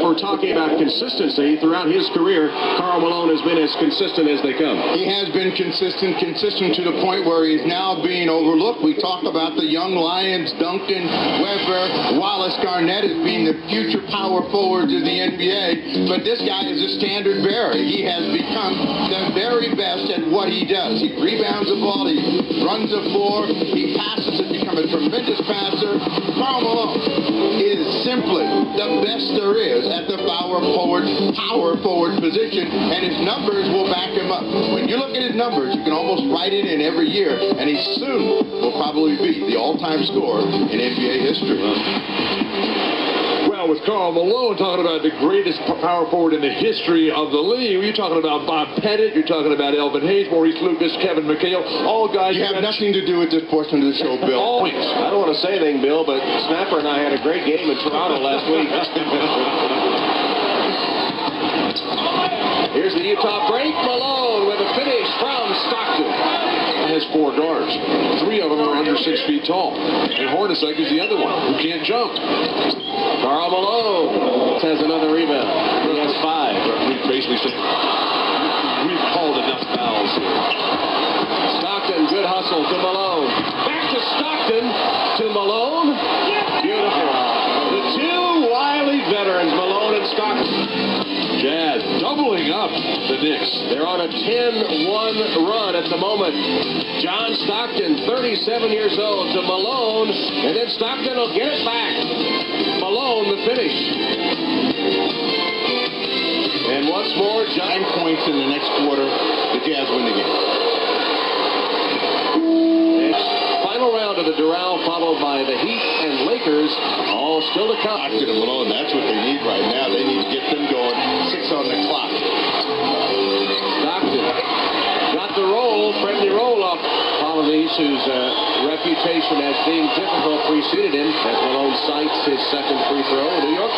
we're talking about consistency throughout his career, Karl Malone has been as consistent as they come. He has been consistent to the point where he's now being overlooked. We talk about the young Lions, Duncan, Weber, Wallace Garnett as being the future power forwards of the NBA, but this guy is a standard bearer. He has become the very best at what he does. He rebounds the ball, he runs the floor, he passes, has become a tremendous passer. Karl Malone is simply the best there is at the power forward position, and his numbers will back him up. When you look at his numbers, you can almost write it in every year, and he soon will probably be the all-time scorer in NBA history. Well, with Karl Malone talking about the greatest power forward in the history of the league, you're talking about Bob Pettit, you're talking about Elvin Hayes, Maurice Lucas, Kevin McHale, all guys. You have nothing to do with this portion of the show, Bill. I don't want to say anything, Bill, but Snapper and I had a great game in Toronto last week. Here's the Utah break. Malone with a finish from Stockton. Has 4 guards. 3 of them are under 6 feet tall. And Hornacek is the other one who can't jump. Karl Malone has another rebound. He has 5. We basically said, we've called enough fouls here. Stockton, good hustle to Malone. Back to Stockton to Malone. Beautiful. The 2 wily veterans, Malone and Stockton. Jazz doubling up the Knicks. They're on a 10-1 run at the moment. John Stockton, 37 years old, to Malone, and then Stockton will get it back. Malone, the finish. And once more, 9 points in the next quarter. The Jazz win the game. Final round of the Doral, followed by the Heat and Lakers, all still to come. Stockton and Malone, that's what they need right now. They need to get them going. 6 on the clock. Stockton got the roll, friendly roll-up. Polynice, whose reputation as being difficult preceded him, as Malone cites his second free throw. New York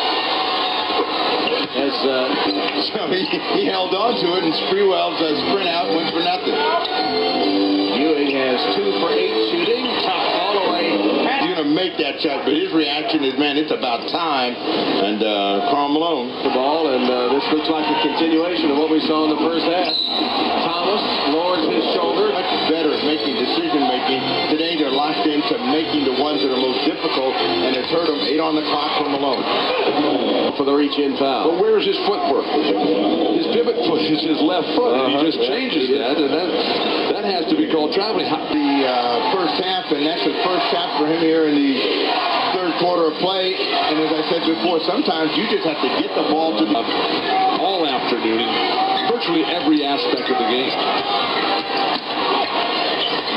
has... So he held on to it, and Sprewell's sprint out went for nothing. Ewing has 2 for 8 shooting. Tough ball away. He's going to make that shot, but his reaction is, man, it's about time. And Karl Malone. The ball, and this looks like a continuation of what we saw in the first half. Thomas lowers his shoulder. Much better at making decision-making. Today they're locked into making the ones that are most difficult, and it's hurt him. 8 on the clock for Malone. For the reach-in foul. But where's his footwork? His pivot foot is his left foot, and he just changes that, and that has to be called traveling. The first half, and that's the first half for him here in the third quarter of play. And as I said before, sometimes you just have to get the ball to the... all afternoon, in virtually every aspect of the game.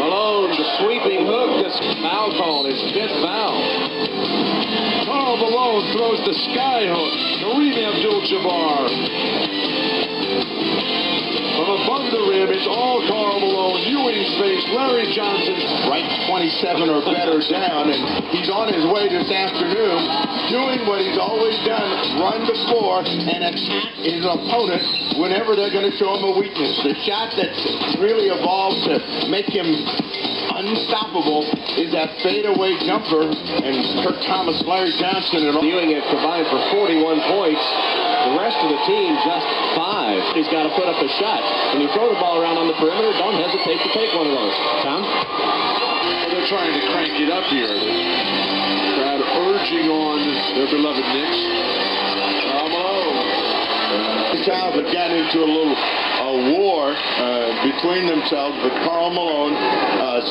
Malone, the sweeping hook, this foul call, his 5th foul. Karl Malone throws the sky hook. Kareem Abdul-Jabbar. From above the rim, it's all Karl Malone. Ewing's face, Larry Johnson. Right 27 or better down, and he's on his way this afternoon doing what he's always done, run the floor and attack his opponent whenever they're going to show him a weakness. The shot that's really evolved to make him unstoppable is that fadeaway jumper, and Kirk Thomas, Larry Johnson, and Ewing has combined for 41 points. The rest of the team just 5. He's got to put up a shot. When you throw the ball around on the perimeter, don't hesitate to take one of those. Tom? Well, they're trying to crank it up here. The crowd urging on their beloved Knicks. The Child have gotten into a little war between themselves, but Karl Malone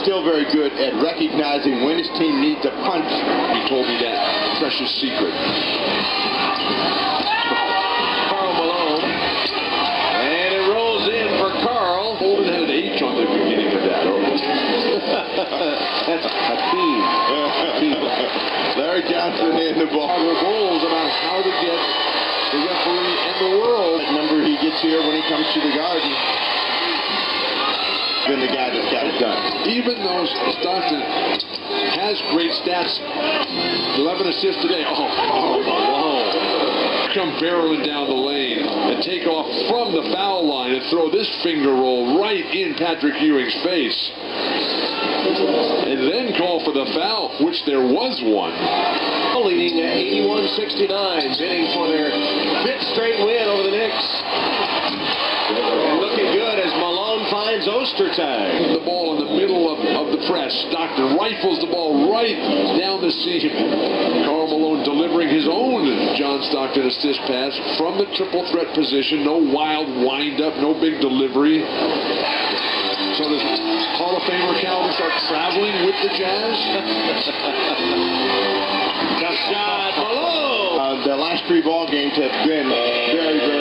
still very good at recognizing when his team needs a punch. He told me that precious secret. Karl Malone. And it rolls in for Karl. Holden had an H on the beginning of that. That's Hakeem. Larry Johnson in the ball. There were goals about how to get the referee and the world. That number he gets here when he comes to the Garden. Been the guy that's got it done. Even though Stockton has great stats, 11 assists today. Come barreling down the lane and take off from the foul line and throw this finger roll right in Patrick Ewing's face. And then call for the foul, which there was one. Leading 81-69, bidding for their 5th straight win over the Knicks. And looking good as Malone finds Ostertag. The ball in the middle of the press. Stockton rifles the ball right down the seam. Karl Malone delivering his own John Stockton assist pass from the triple threat position. No wild wind-up, no big delivery. So does Hall of Famer Calvin start traveling with the Jazz? Tough shot, Malone. The last 3 ball games have been very, very